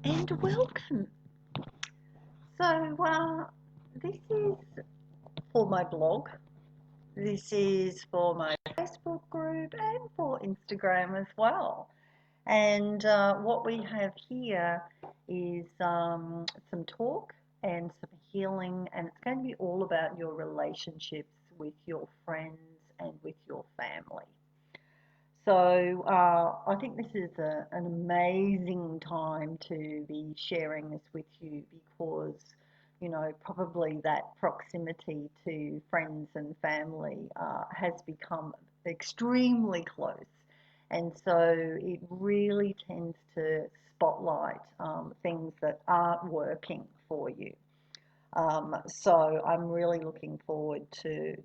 and welcome. This is for my blog, this is for my Facebook group, and for Instagram as well. And what we have here is some talk and some healing, and it's going to be all about your relationships with your friends and with your family. So I think this is an amazing time to be sharing this with you because, probably that proximity to friends and family has become extremely close. And so it really tends to spotlight things that aren't working for you. So I'm really looking forward to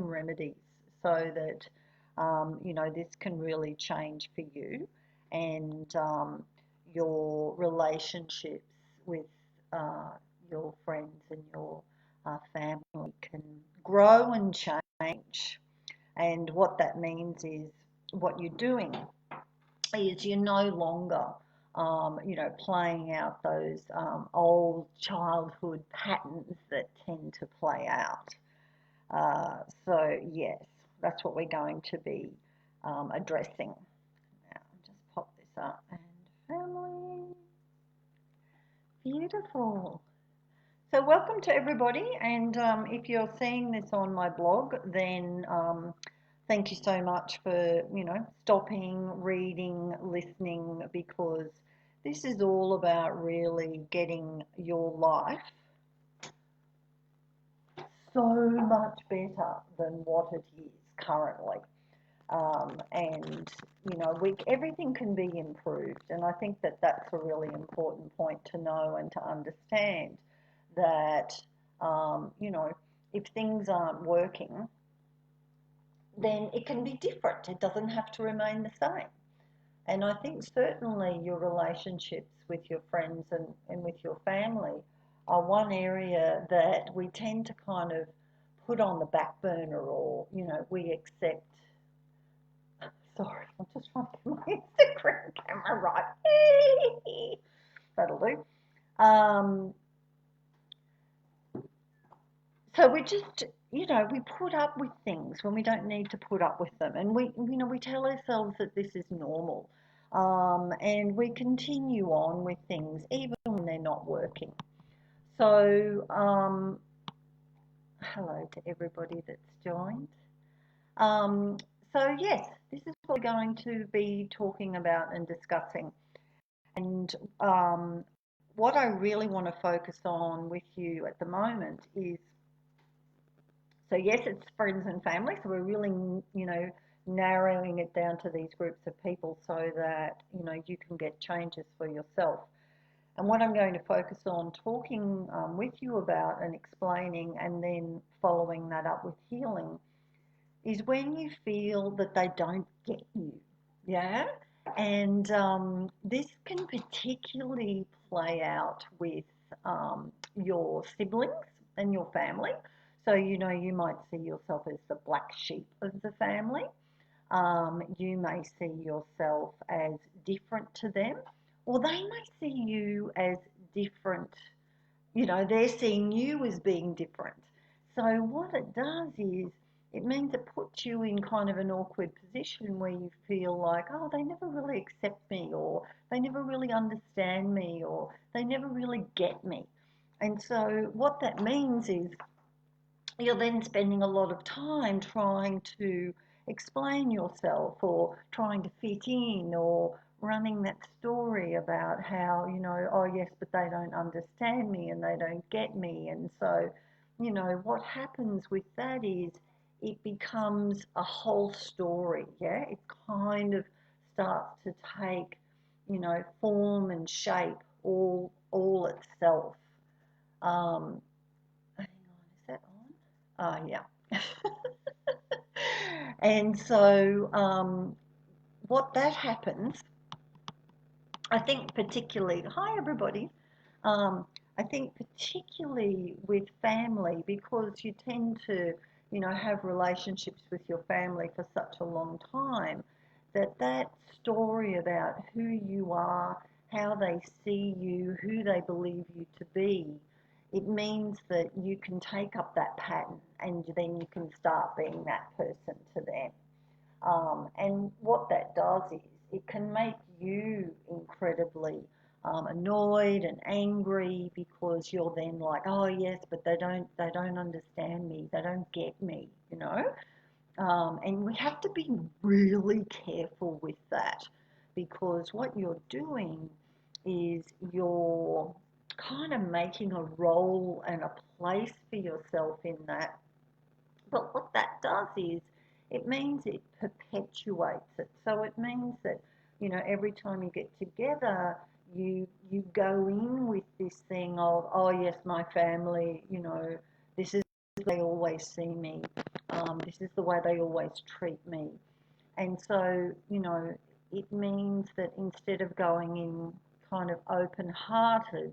remedies so that this can really change for you and your relationships with uh, your friends and your family can grow and change. And what that means is what you're doing is you're no longer playing out those old childhood patterns that tend to play out. Yes, that's what we're going to be addressing. Now, just pop this up and family. Beautiful. So welcome to everybody, and if you're seeing this on my blog, then thank you so much for stopping, reading, listening, because this is all about really getting your life so much better than what it is currently. And everything can be improved, and I think that that's a really important point to know and to understand that if things aren't working, then it can be different. It doesn't have to remain the same. And I think certainly your relationships with your friends and with your family are one area that we tend to kind of put on the back burner, or we accept. Sorry, I'm just trying to get my Instagram camera right. That'll do. So we just, we put up with things when we don't need to put up with them, and we tell ourselves that this is normal, and we continue on with things even when they're not working. So, hello to everybody that's joined. Um, so yes, this is what we're going to be talking about and discussing. And what I really want to focus on with you at the moment is, so yes, it's friends and family. So we're really, narrowing it down to these groups of people so that, you can get changes for yourself. And what I'm going to focus on talking with you about and explaining and then following that up with healing is when you feel that they don't get you. Yeah. And this can particularly play out with your siblings and your family. So, you might see yourself as the black sheep of the family. You may see yourself as different to them, or they may see you as different. They're seeing you as being different. So what it does is it means it puts you in kind of an awkward position where you feel like, oh, they never really accept me, or they never really understand me, or they never really get me. And so what that means is you're then spending a lot of time trying to explain yourself or trying to fit in or running that story about how, oh yes, but they don't understand me and they don't get me. And so, what happens with that is it becomes a whole story. Yeah. It kind of starts to take, form and shape all itself. Um, Hang on, is that on? Oh, yeah. And so, what that happens, I think particularly, hi everybody, I think particularly with family, because you tend to, have relationships with your family for such a long time, that story about who you are, how they see you, who they believe you to be, it means that you can take up that pattern and then you can start being that person to them. And what that does is it can make you incredibly annoyed and angry because you're then like, oh yes, but they don't understand me, they don't get me, you know. And we have to be really careful with that because what you're doing is you're kind of making a role and a place for yourself in that. But what that does is it means it perpetuates it. So it means that, you know, every time you get together, you go in with this thing of, oh yes, my family, you know, this is they always see me. This is the way they always treat me. And so, you know, it means that instead of going in kind of open hearted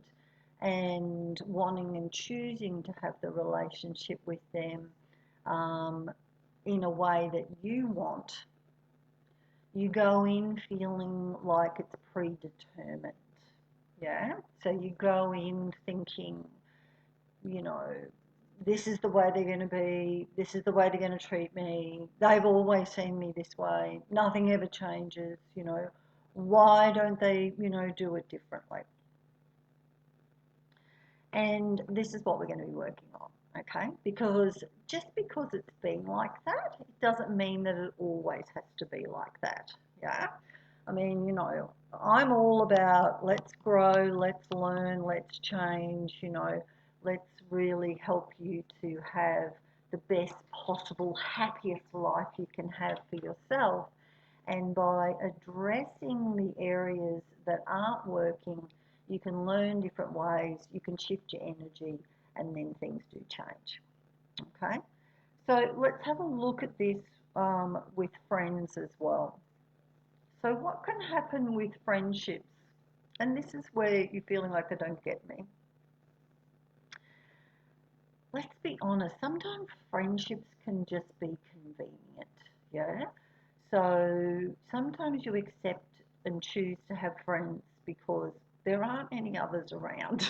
and wanting and choosing to have the relationship with them um, in a way that you want, you go in feeling like it's predetermined. Yeah. So you go in thinking, you know, this is the way they're going to be, this is the way they're going to treat me, they've always seen me this way, nothing ever changes, you know, why don't they, you know, do it differently? And this is what we're going to be working on, okay? Because just because it's been like that, it doesn't mean that it always has to be like that, yeah? I mean, you know, I'm all about let's grow, let's learn, let's change, you know, let's really help you to have the best possible, happiest life you can have for yourself. And by addressing the areas that aren't working, you can learn different ways, you can shift your energy, and then things do change. Okay? So let's have a look at this with friends as well. So, what can happen with friendships? And this is where you're feeling like they don't get me. Let's be honest, sometimes friendships can just be convenient, yeah? So sometimes you accept and choose to have friends because there aren't any others around.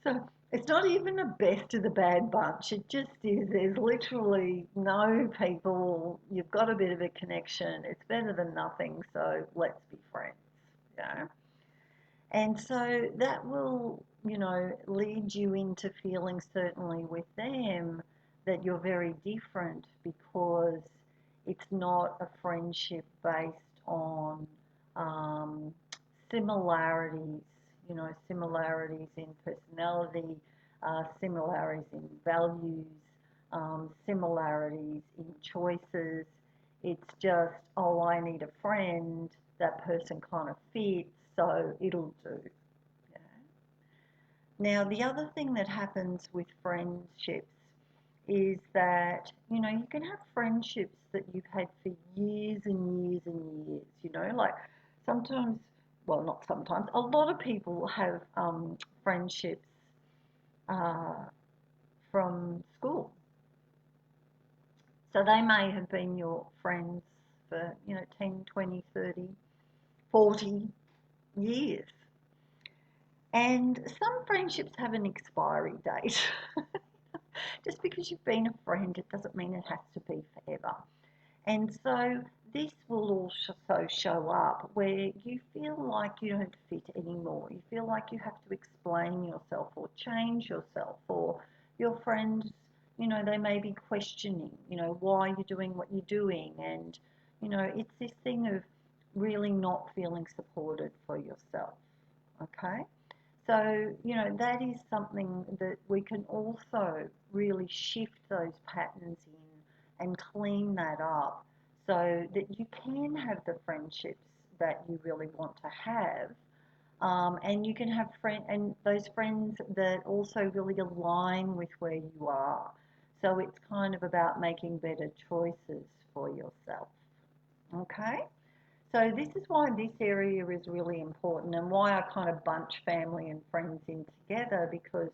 So it's not even a best of the bad bunch. It just is. There's literally no people. You've got a bit of a connection. It's better than nothing. So let's be friends. Yeah. And so that will, you know, lead you into feeling certainly with them that you're very different because it's not a friendship based on um, similarities, you know, similarities in personality, similarities in values, similarities in choices. It's just, oh, I need a friend, that person kind of fits, so it'll do. Yeah. Now, the other thing that happens with friendships is that, you know, you can have friendships that you've had for years and years and years, you know, like sometimes, well, not sometimes, a lot of people have friendships uh, from school. So they may have been your friends for, you know, 10, 20, 30, 40 years. And some friendships have an expiry date. Just because you've been a friend, it doesn't mean it has to be forever. And so this will also show up where you feel like you don't fit anymore. You feel like you have to explain yourself or change yourself, or your friends, you know, they may be questioning, you know, why you're doing what you're doing. And, you know, it's this thing of really not feeling supported for yourself. Okay? So, you know, that is something that we can also really shift those patterns in and clean that up so that you can have the friendships that you really want to have. And you can have those friends that also really align with where you are. So it's kind of about making better choices for yourself. Okay? So this is why this area is really important and why I kind of bunch family and friends in together, because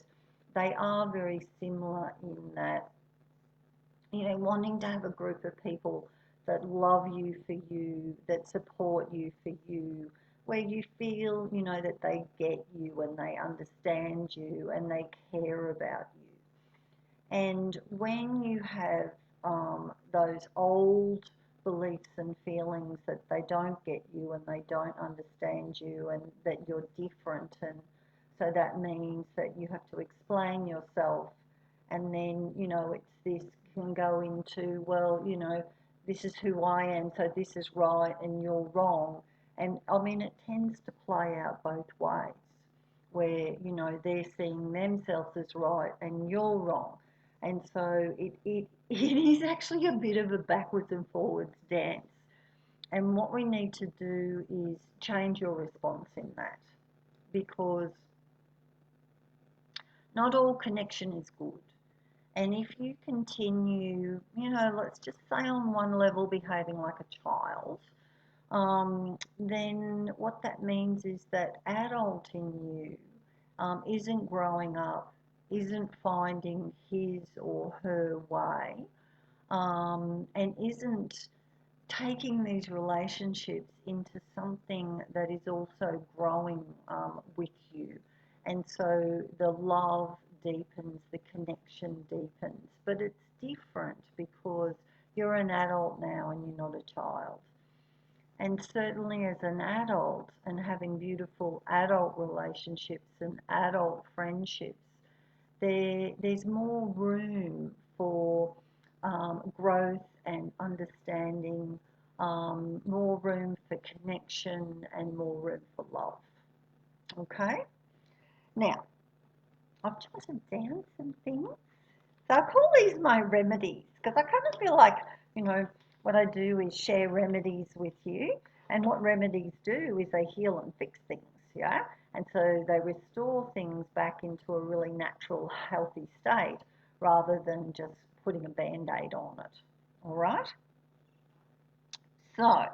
they are very similar in that, you know, wanting to have a group of people that love you for you, that support you for you, where you feel, that they get you and they understand you and they care about you. And when you have those old beliefs and feelings that they don't get you and they don't understand you and that you're different, and so that means that you have to explain yourself, and then, it's this can go into, well, this is who I am, so this is right and you're wrong. And I mean, it tends to play out both ways, where, they're seeing themselves as right and you're wrong. And so it is actually a bit of a backwards and forwards dance. And what we need to do is change your response in that, because not all connection is good. And if you continue, let's just say on one level behaving like a child, then what that means is that adult in you isn't growing up, isn't finding his or her way, and isn't taking these relationships into something that is also growing with you. And so the love deepens, the connection deepens, but it's different because you're an adult now and you're not a child. And certainly as an adult and having beautiful adult relationships and adult friendships, there's more room for growth and understanding, more room for connection and more room for love. Okay? Now, I've jotted down some things. So I call these my remedies because I kind of feel like, what I do is share remedies with you. And what remedies do is they heal and fix things, yeah? And so they restore things back into a really natural, healthy state rather than just putting a band-aid on it. All right? So,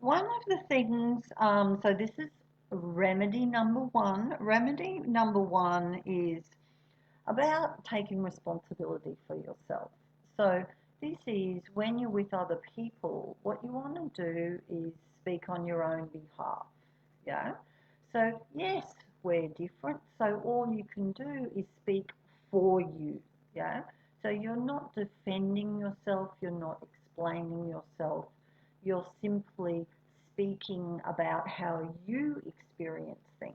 one of the things, so this is remedy number one. Remedy number one is about taking responsibility for yourself. So this is when you're with other people, what you want to do is speak on your own behalf. Yeah. So yes, we're different. So all you can do is speak for you. Yeah. So you're not defending yourself. You're not explaining yourself. You're simply speaking about how you experience things.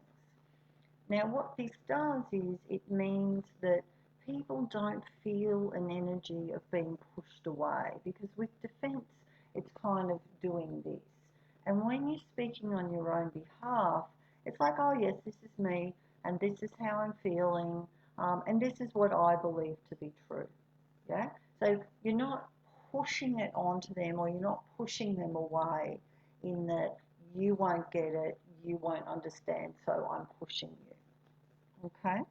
Now, what this does is it means that people don't feel an energy of being pushed away, because with defense, it's kind of doing this. And when you're speaking on your own behalf, it's like, oh, yes, this is me, and this is how I'm feeling, and this is what I believe to be true. Yeah? So you're not pushing it onto them, or you're not pushing them away in that you won't get it, you won't understand, so I'm pushing you. Okay.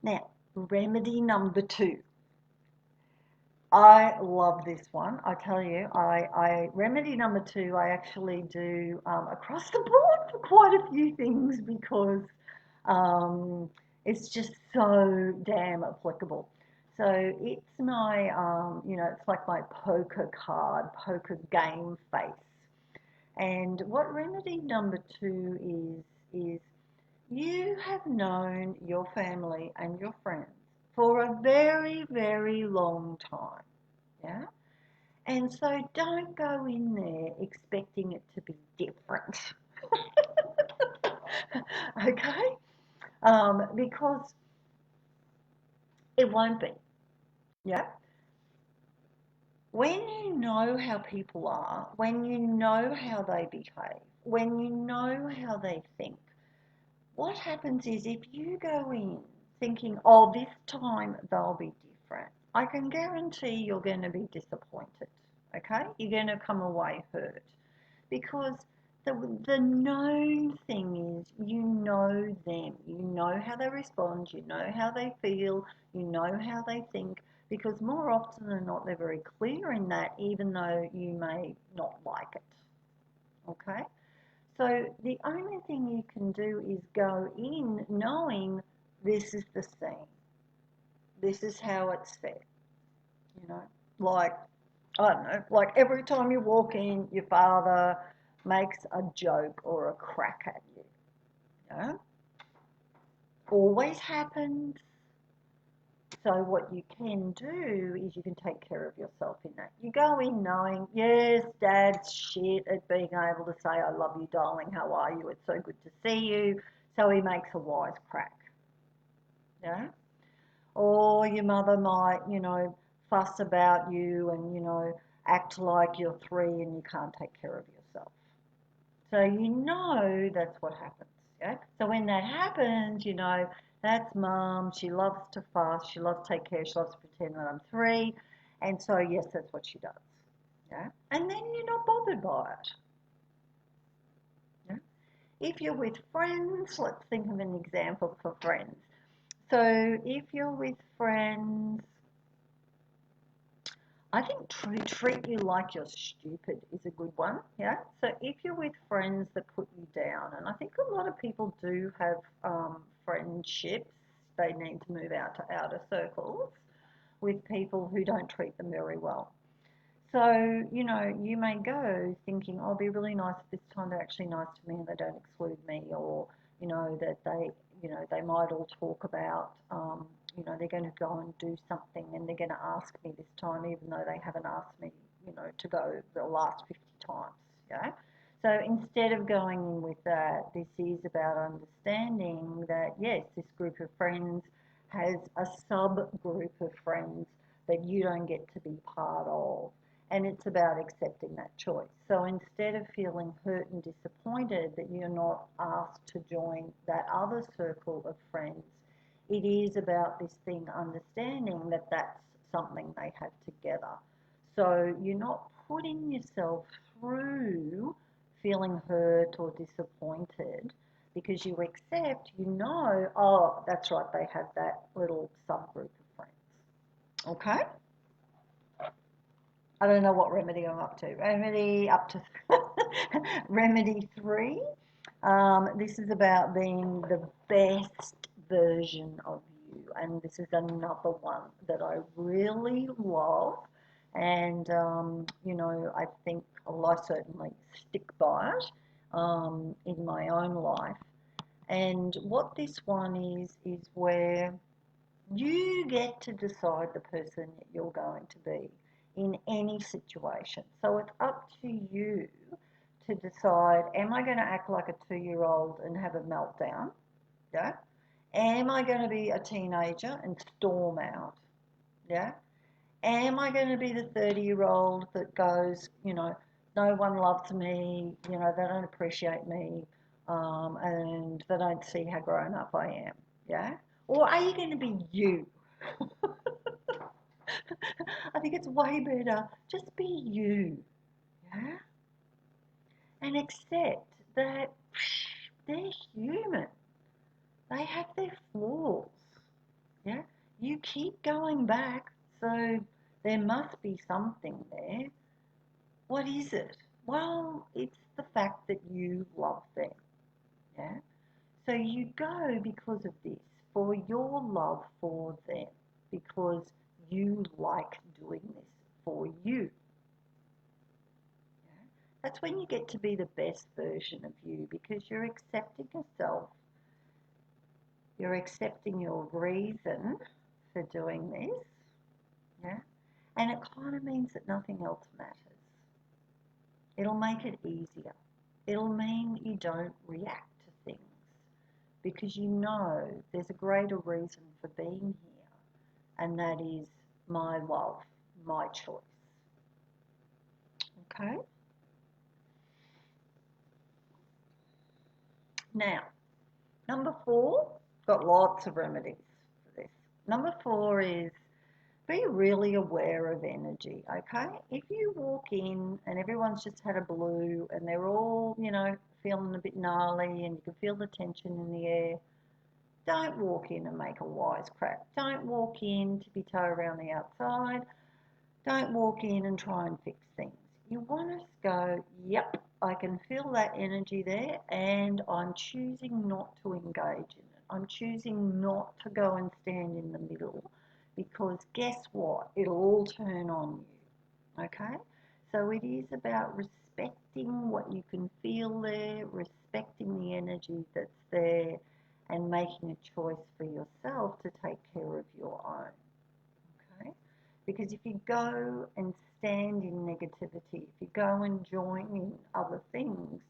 Now, remedy number two. I love this one. I tell you, remedy number two, I actually do across the board for quite a few things, because it's just so damn applicable. So it's my, it's like my poker card, poker game face. And what remedy number two is you have known your family and your friends for a very, very long time, yeah? And so don't go in there expecting it to be different, okay? Because it won't be, yeah? When you know how people are, when you know how they behave, when you know how they think, what happens is if you go in thinking, oh, this time they'll be different, I can guarantee you're going to be disappointed, okay? You're going to come away hurt, because the known thing is you know them, you know how they respond, you know how they feel, you know how they think, because more often than not they're very clear in that, even though you may not like it, okay? So the only thing you can do is go in knowing this is the scene. This is how it's set. Like I don't know, like every time you walk in, your father makes a joke or a crack at you. You know? Always happens. So what you can do is you can take care of yourself in that. You go in knowing, yes, Dad's shit at being able to say, I love you, darling, how are you? It's so good to see you. So he makes a wise crack. Yeah? Or your mother might, fuss about you and, act like you're 3 and you can't take care of yourself. So that's what happens. Yeah. So when that happens, that's mum. She loves to fuss. She loves to take care. She loves to pretend that I'm 3, and so yes, that's what she does. Yeah. And then you're not bothered by it. Yeah. If you're with friends, let's think of an example for friends. So if you're with friends, I think treat you like you're stupid is a good one. Yeah. So if you're with friends that put you down, and I think a lot of people do have friendships, they need to move out to outer circles with people who don't treat them very well. So, you may go thinking, oh, it'll be really nice if this time they're actually nice to me and they don't exclude me, or, that they might all talk about, they're going to go and do something and they're going to ask me this time, even though they haven't asked me, to go the last 50 times, yeah? So instead of going in with that, this is about understanding that, yes, this group of friends has a subgroup of friends that you don't get to be part of. And it's about accepting that choice. So instead of feeling hurt and disappointed that you're not asked to join that other circle of friends, it is about this thing understanding that that's something they have together. So you're not putting yourself through feeling hurt or disappointed because you accept, oh, that's right, they have that little subgroup of friends. Okay? I don't know what remedy I'm up to. Remedy up to remedy 3. This is about being the best version of you, and this is another one that I really love, and I think I certainly stick by it in my own life. And what this one is where you get to decide the person that you're going to be in any situation. So it's up to you to decide, am I going to act like a 2-year-old and have a meltdown? Yeah. Am I going to be a teenager and storm out? Yeah. Am I going to be the 30-year-old that goes, no one loves me, they don't appreciate me, and they don't see how grown up I am? Yeah. Or are you going to be you? I think it's way better. Just be you, yeah? And accept that they're human. They have their flaws, yeah? You keep going back, so there must be something there. What is it? Well, it's the fact that you love them, yeah? So you go because of this, for your love for them, because you like doing this for you. Yeah? That's when you get to be the best version of you because you're accepting yourself. You're accepting your reason for doing this. Yeah? And it kind of means that nothing else matters. It'll make it easier. It'll mean you don't react to things because there's a greater reason for being here, and that is my love, my choice. Okay? Now, number 4, got lots of remedies for this. Number 4 is be really aware of energy, okay? If you walk in and everyone's just had a blue and they're all, feeling a bit gnarly and you can feel the tension in the air, don't walk in and make a wisecrack. Don't walk in to be toe around the outside. Don't walk in and try and fix things. You want to go, yep, I can feel that energy there and I'm choosing not to engage in it. I'm choosing not to go and stand in the middle because guess what? It'll all turn on you. Okay, so it is about respecting what you can feel there, respecting the energy that's there, and making a choice for yourself to take care of your own. Okay, because if you go and stand in negativity, if you go and join in other things,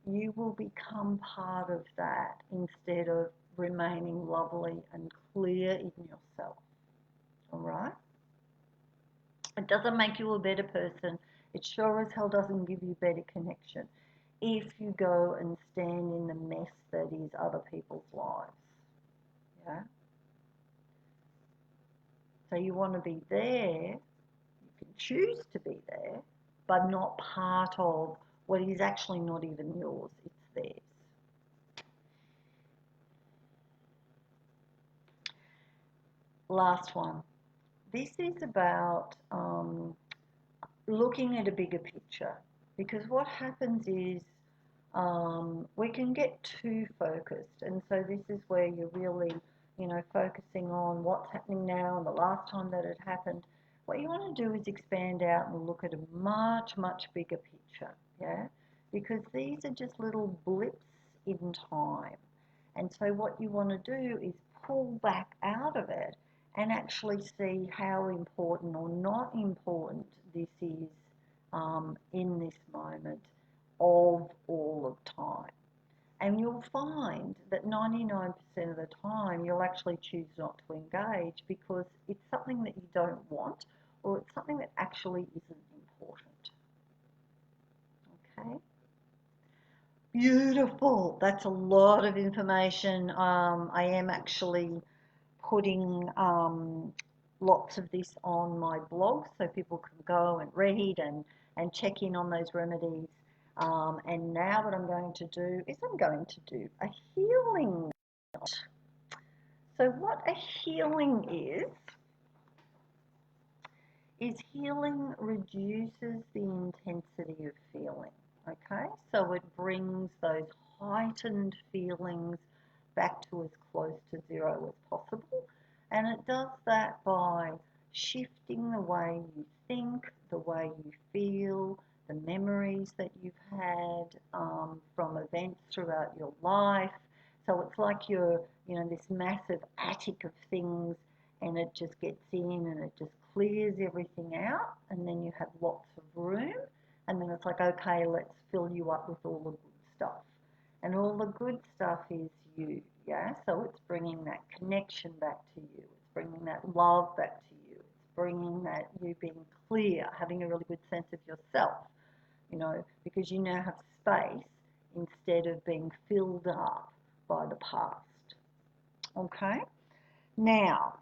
you will become part of that instead of remaining lovely and clear in yourself. All right? It doesn't make you a better person. It sure as hell doesn't give you better connection if you go and stand in the mess that is other people's lives. Yeah? So you want to be there, you can choose to be there, but not part of what is actually not even yours, it's theirs. Last one. This is about looking at a bigger picture, because what happens is we can get too focused, and so this is where you're really, focusing on what's happening now and the last time that it happened. What you want to do is expand out and look at a much, much bigger picture, yeah? Because these are just little blips in time. And so what you want to do is pull back out of it and actually see how important or not important this is in this moment of all of time. And you'll find that 99% of the time you'll actually choose not to engage because it's something that you don't want or it's something that actually isn't important. Okay? Beautiful. That's a lot of information. I am actually putting lots of this on my blog so people can go and read and check in on those remedies. And now what I'm going to do is I'm going to do a healing. So what a healing is healing reduces the intensity of feeling. Okay, so it brings those heightened feelings back to as close to zero as possible, and it does that by shifting the way you think, the way you feel, the memories that you've had from events throughout your life. So it's like you're, this massive attic of things, and it just gets in and it just clears everything out, and then you have lots of room, and then it's like, okay, let's fill you up with all the good stuff. And all the good stuff is you, yeah? So it's bringing that connection back to you. It's bringing that love back to you. It's bringing that you being clear, having a really good sense of yourself, because you now have space instead of being filled up by the past. Okay? Now,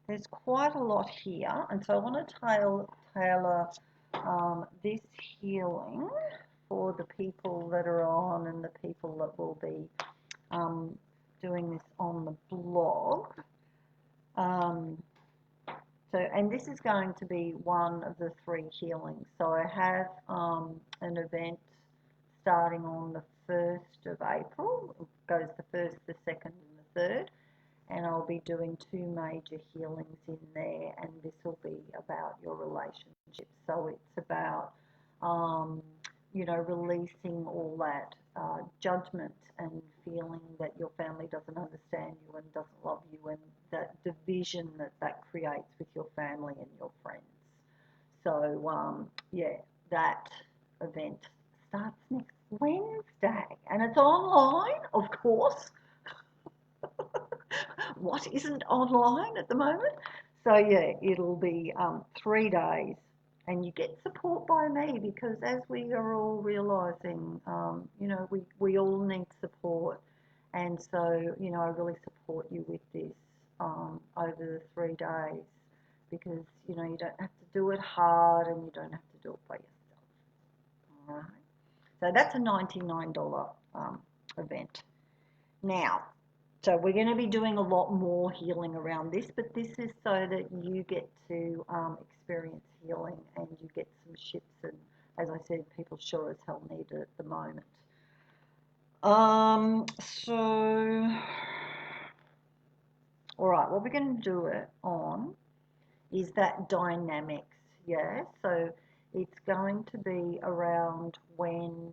there's quite a lot here, and so I want to tailor this healing for the people that are on and the people that will be doing this on the blog. And this is going to be one of the 3 healings. So I have an event starting on the 1st of April. It goes the 1st, the 2nd, and the 3rd. And I'll be doing 2 major healings in there, and this will be about your relationships. So it's about, releasing all that judgment and feeling that your family doesn't understand you and doesn't love you, and that division that creates with your family and your friends. So, that event starts next Wednesday, and it's online, of course. What isn't online at the moment? So yeah, it'll be 3 days, and you get support by me because as we are all realising, we all need support, and so I really support you with this over the 3 days because you don't have to do it hard and you don't have to do it by yourself. All right. So that's a $99 event. Now, so we're going to be doing a lot more healing around this, but this is so that you get to experience healing and you get some shifts, and as I said, people sure as hell need it at the moment. So, all right, what we're going to do it on is that dynamics, yeah? So it's going to be around when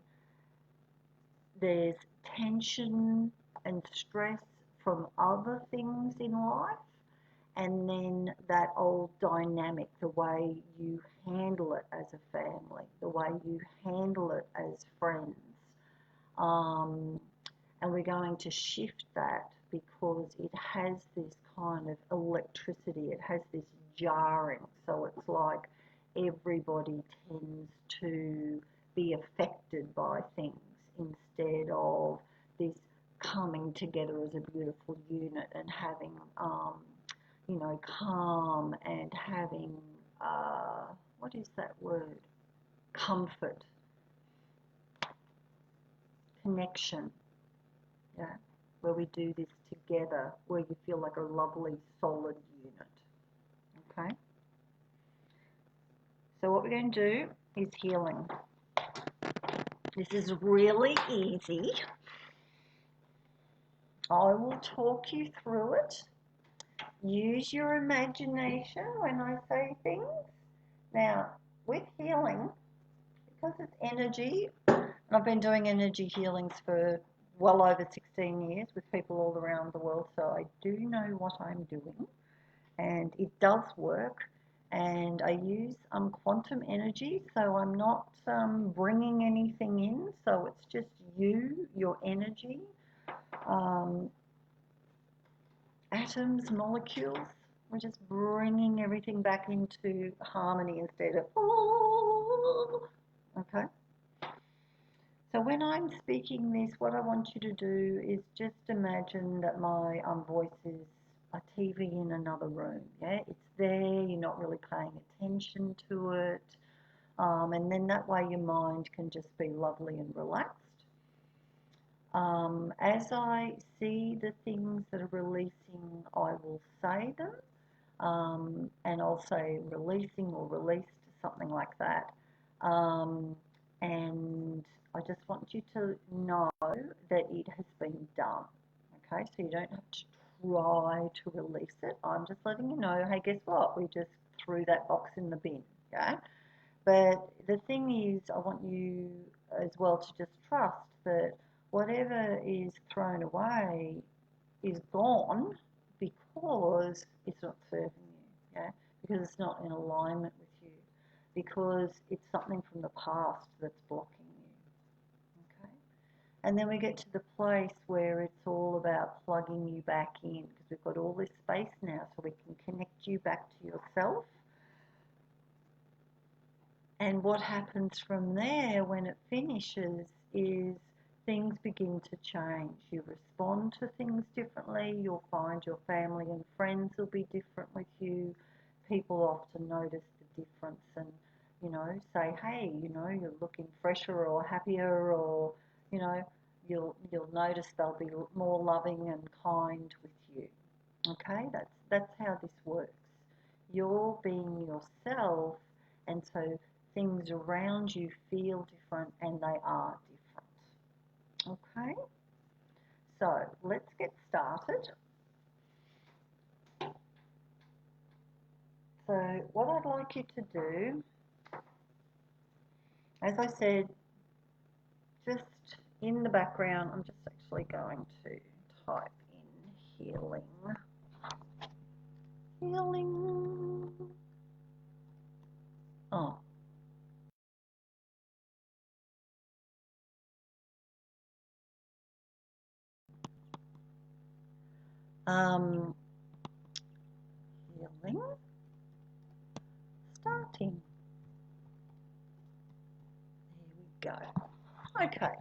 there's tension and stress from other things in life, and then that old dynamic, the way you handle it as a family, the way you handle it as friends. Um, and we're going to shift that because it has this kind of electricity, it has this jarring. So it's like everybody tends to be affected by things instead of this coming together as a beautiful unit and having, calm and having, what is that word? Comfort, connection. Yeah, where we do this together, where you feel like a lovely solid unit. Okay, so what we're going to do is healing. This is really easy. I will talk you through it. Use your imagination when I say things. Now, with healing, because it's energy, I've been doing energy healings for well over 16 years with people all around the world, so I do know what I'm doing, and it does work. And I use quantum energy, so I'm not bringing anything in, so it's just you, your energy, um, atoms, molecules. We're just bringing everything back into harmony instead of, oh, okay? So when I'm speaking this, what I want you to do is just imagine that my voice is a TV in another room. Yeah, it's there. You're not really paying attention to it, and then that way your mind can just be lovely and relaxed. As I see the things that are releasing, I will say them, and I'll say releasing or released, something like that. And I just want you to know that it has been done. Okay, so you don't have to try to release it. I'm just letting you know, hey, guess what? We just threw that box in the bin. Okay, but the thing is, I want you as well to just trust that whatever is thrown away is gone because it's not serving you, yeah? Because it's not in alignment with you, because it's something from the past that's blocking you, okay? And then we get to the place where it's all about plugging you back in, because we've got all this space now so we can connect you back to yourself. And what happens from there when it finishes is things begin to change. You respond to things differently. You'll find your family and friends will be different with you. People often notice the difference and, say, hey, you're looking fresher or happier, or, you'll notice they'll be more loving and kind with you. Okay, that's how this works. You're being yourself, and so things around you feel different, and they are different. Okay, so let's get started. So what I'd like you to do, as I said, just in the background, I'm just actually going to type in healing. Healing. Oh. Healing. Starting. There we go. Okay.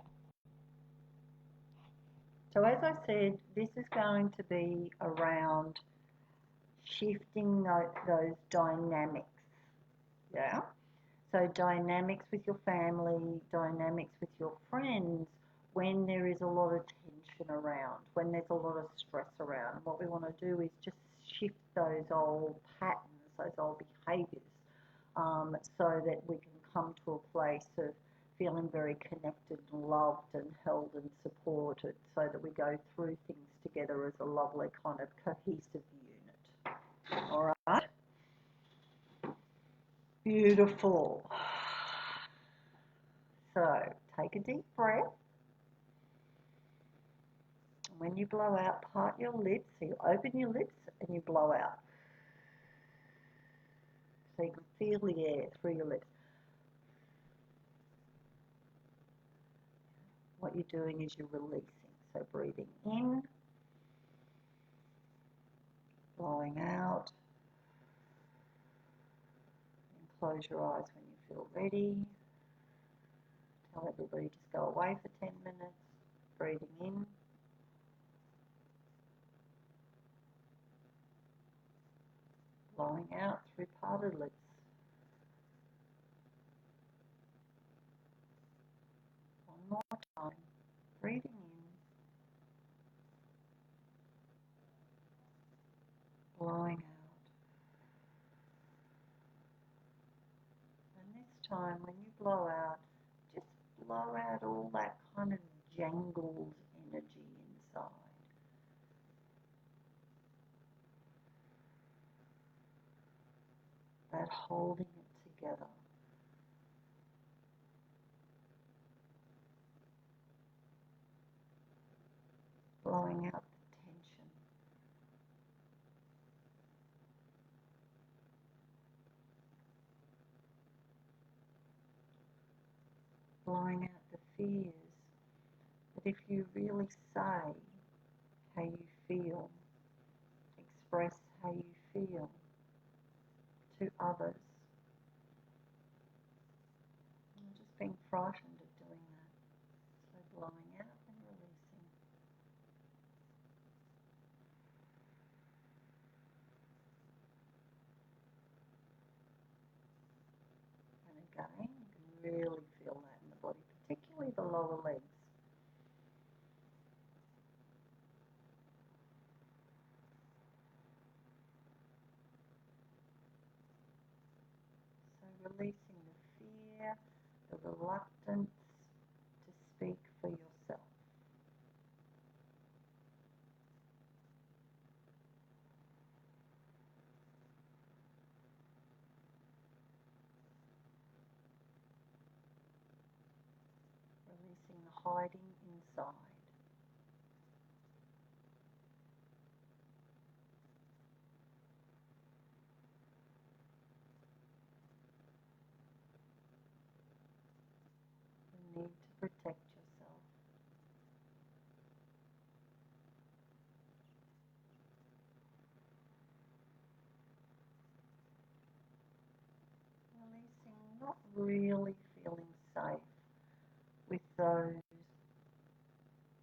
So as I said, this is going to be around shifting those dynamics, yeah? So dynamics with your family, dynamics with your friends, when there is a lot of tension around, when there's a lot of stress around. What we want to do is just shift those old patterns, those old behaviours, so that we can come to a place of feeling very connected and loved and held and supported, so that we go through things together as a lovely kind of cohesive unit. All right? Beautiful. So take a deep breath. And when you blow out, part your lips. So you open your lips and you blow out. So you can feel the air through your lips. What you're doing is you're releasing. So breathing in, blowing out. And close your eyes when you feel ready. Tell everybody just go away for 10 minutes. Breathing in. Blowing out through parted lips. One more time. Breathing in. Blowing out. And this time when you blow out, just blow out all that kind of jangled energy inside. That holding it together. Blowing out the tension. Blowing out the fears that if you really say how you feel, express how you feel to others, you're just being frightened of doing that. So blowing out and releasing. And again, you can really feel that in the body, particularly the lower legs. So releasing the fear, the reluctance to speak for yourself. Releasing the hiding inside. The need to protect yourself. Releasing not really feeling safe with those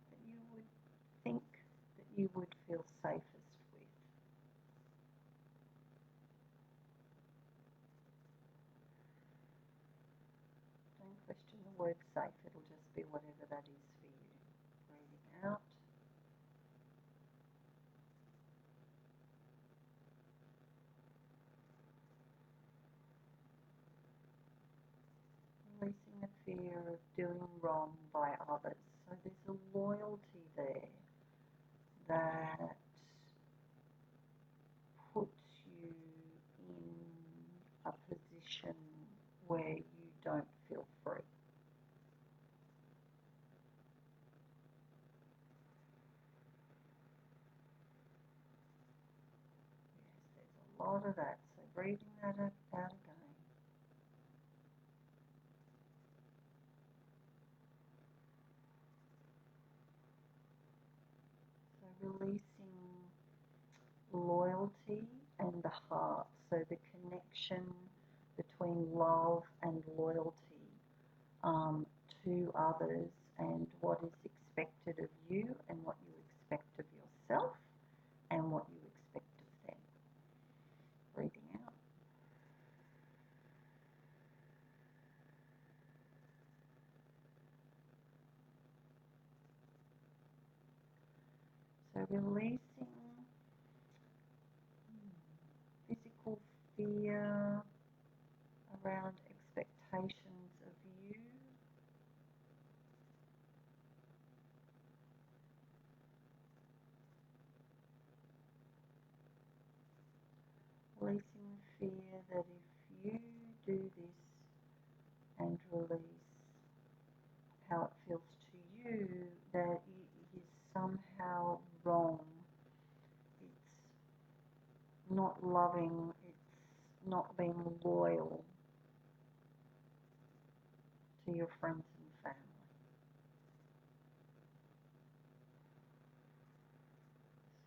that you would think that you would feel safest with. Don't question the word safe, it'll just be whatever that is for you. Breathing out. Releasing the fear of doing wrong by others. So there's a loyalty there that puts you in a position where you don't feel free. Yes, there's a lot of that. So breathing that out again. So releasing loyalty and the heart. So the connection between love and loyalty to others and what is expected of you and what you expect of yourself and what you expect of them. Breathing out. So releasing physical fear around expectations of you. Releasing fear that if you do not being loyal to your friends and family.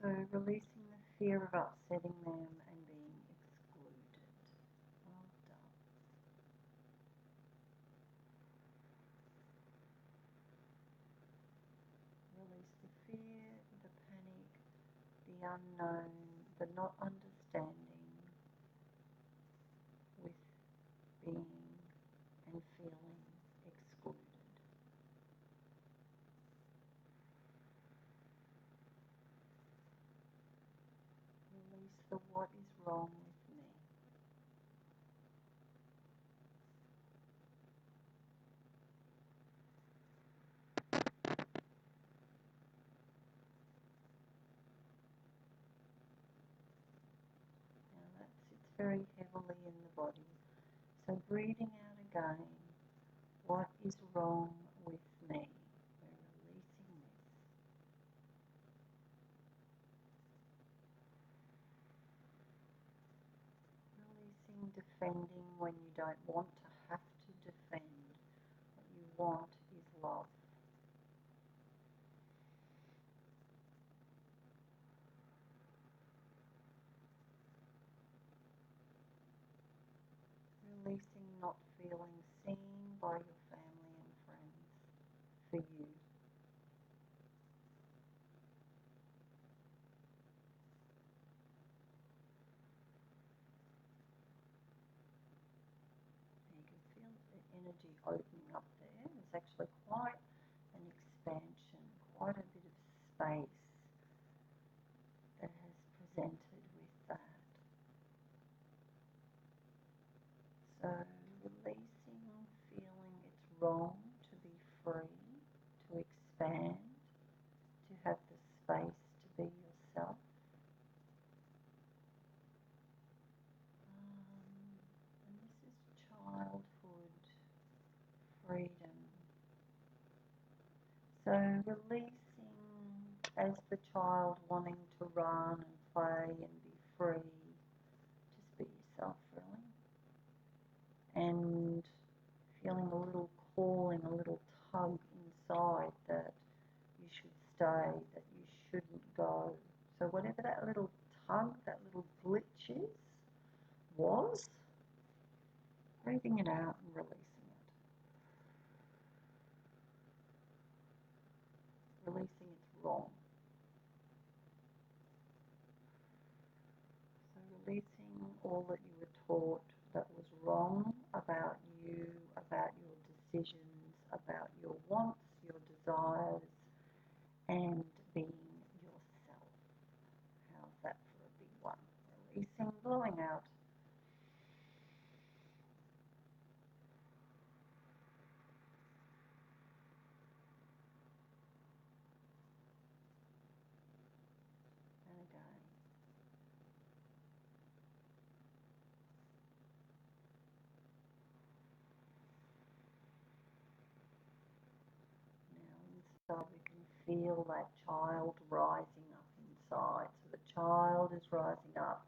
So releasing the fear of upsetting them and being excluded. Well done. Release the fear, the panic, the unknown, the not understanding with being and feeling excluded. Release the what is wrong with me. Now that sits very heavily in the body. So breathing out again, what is wrong with me? We're releasing this. Releasing defending when you don't want to have to defend. What you want is love. Releasing not feeling seen by your family and friends for you. You can feel the energy opening up there. There's actually quite an expansion, quite a bit of space that has presented with that. So releasing, feeling it's wrong to be free, to expand, to have the space to be yourself. And this is childhood freedom. So releasing as the child wanting to run and play and be free. Just be yourself really. And feeling a little calling, a little tug inside that you should stay, that you shouldn't go. So whatever that little tug, that little glitch was, breathing it out and releasing it. Releasing it's wrong. So releasing all that you were taught that was wrong about you, about your decisions, about your wants, your desires, and being yourself. How's that for a big one? Releasing, blowing out. And again. Now inside we can feel that child rising up inside. So the child is rising up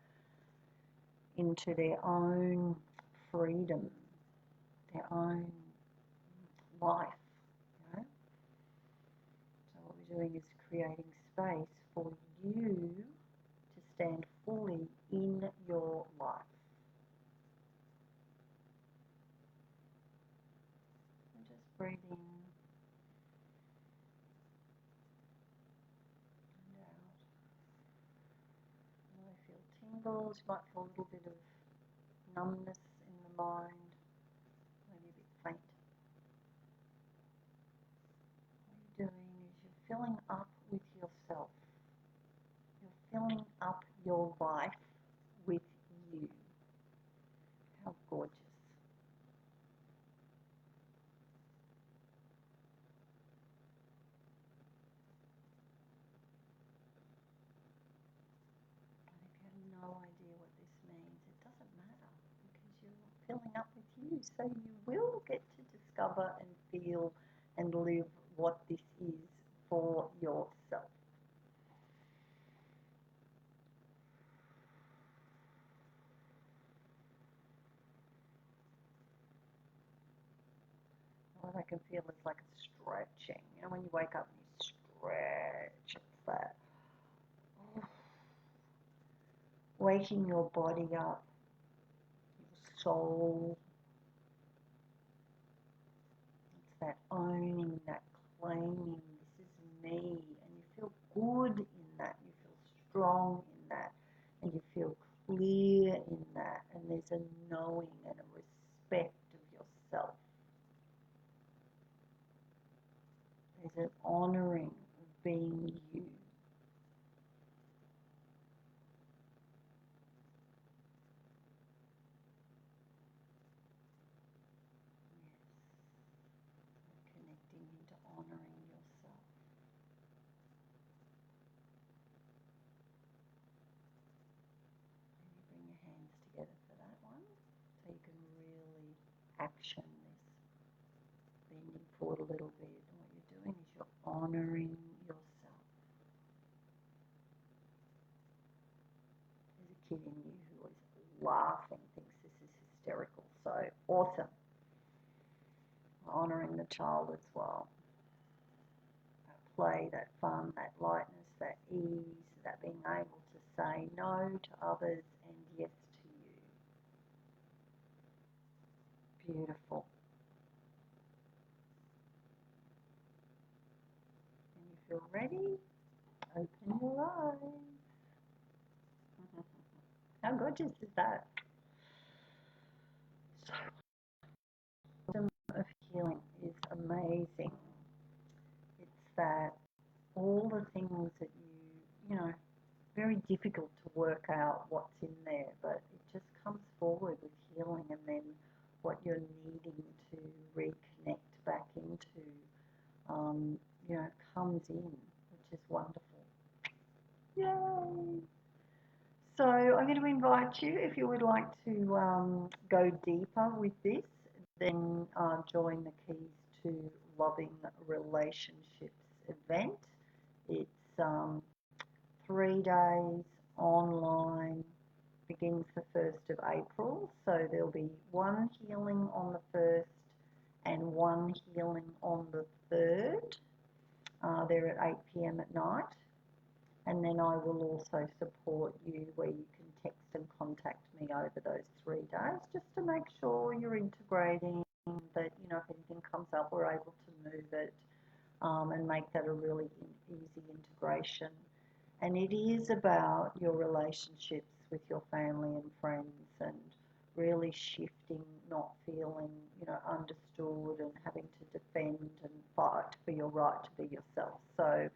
into their own freedom, their own life. You know? So what we're doing is creating space for you to stand fully in your life. And just breathe in and out. You might feel tingles, you might feel a little bit of numbness in the mind, maybe a bit faint. What you're doing is you're filling up with yourself. You're filling up your life with you. How gorgeous. And if you have no idea what this means, it doesn't matter because you're filling up with you. So you will get to discover and feel and live what this is for yourself. can feel is like a stretching. You know, when you wake up and you stretch, it's that waking your body up, your soul. It's that owning, that claiming, this is me, and you feel good in that, you feel strong in that, and you feel clear in that, and there's a knowing and a respect of yourself. There's an honouring of being you. Yes, connecting into honouring yourself. And you bring your hands together for that one, so you can really action this. Bending forward a little bit, and what you're doing is you're honouring yourself. There's a kid in you who is laughing, thinks this is hysterical, so awesome. Honouring the child as well. That play, that fun, that lightness, that ease, that being able to say no to others and yes to you. Beautiful. And if you're ready, open your eyes. How gorgeous is that? So, the of healing is amazing. It's that all the things that you know, very difficult to work out what's in there, but it just comes forward with healing, and then what you're needing to reconnect back into, comes in, which is wonderful. Yay! So I'm going to invite you, if you would like to go deeper with this, then join the Keys to Loving Relationships event. It's 3 days online, begins the 1st of April. So there'll be one healing on the 1st and one healing on the 3rd. They're at 8 p.m. at night. And then I will also support you where you can text and contact me over those 3 days just to make sure you're integrating, that, you know, if anything comes up, we're able to move it and make that a really easy integration. And it is about your relationships with your family and friends, and really shifting, not feeling, you know, understood and having to defend and fight for your right to be yourself. So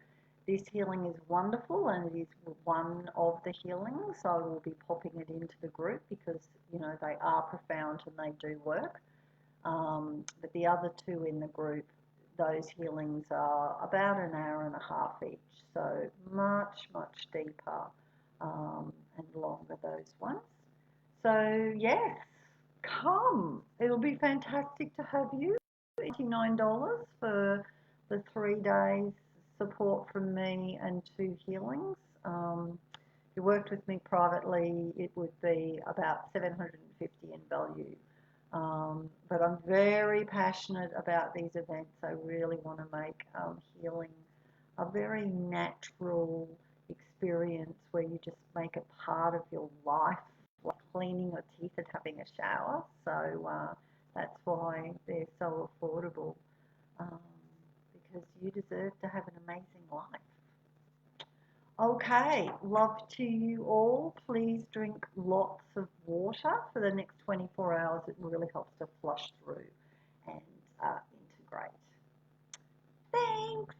this healing is wonderful, and it is one of the healings. I will be popping it into the group because, you know, they are profound and they do work. But the other two in the group, those healings are about an hour and a half each, so much, much deeper and longer, those ones. So yes, come. It'll be fantastic to have you. $89 for the 3 days support from me and 2 healings. If you worked with me privately, it would be about $750 in value. But I'm very passionate about these events. I really want to make healing a very natural experience where you just make it part of your life, like cleaning your teeth and having a shower. So that's why they're so affordable, because you deserve to have an amazing life. Okay, love to you all. Please drink lots of water for the next 24 hours. It really helps to flush through and integrate. Thanks.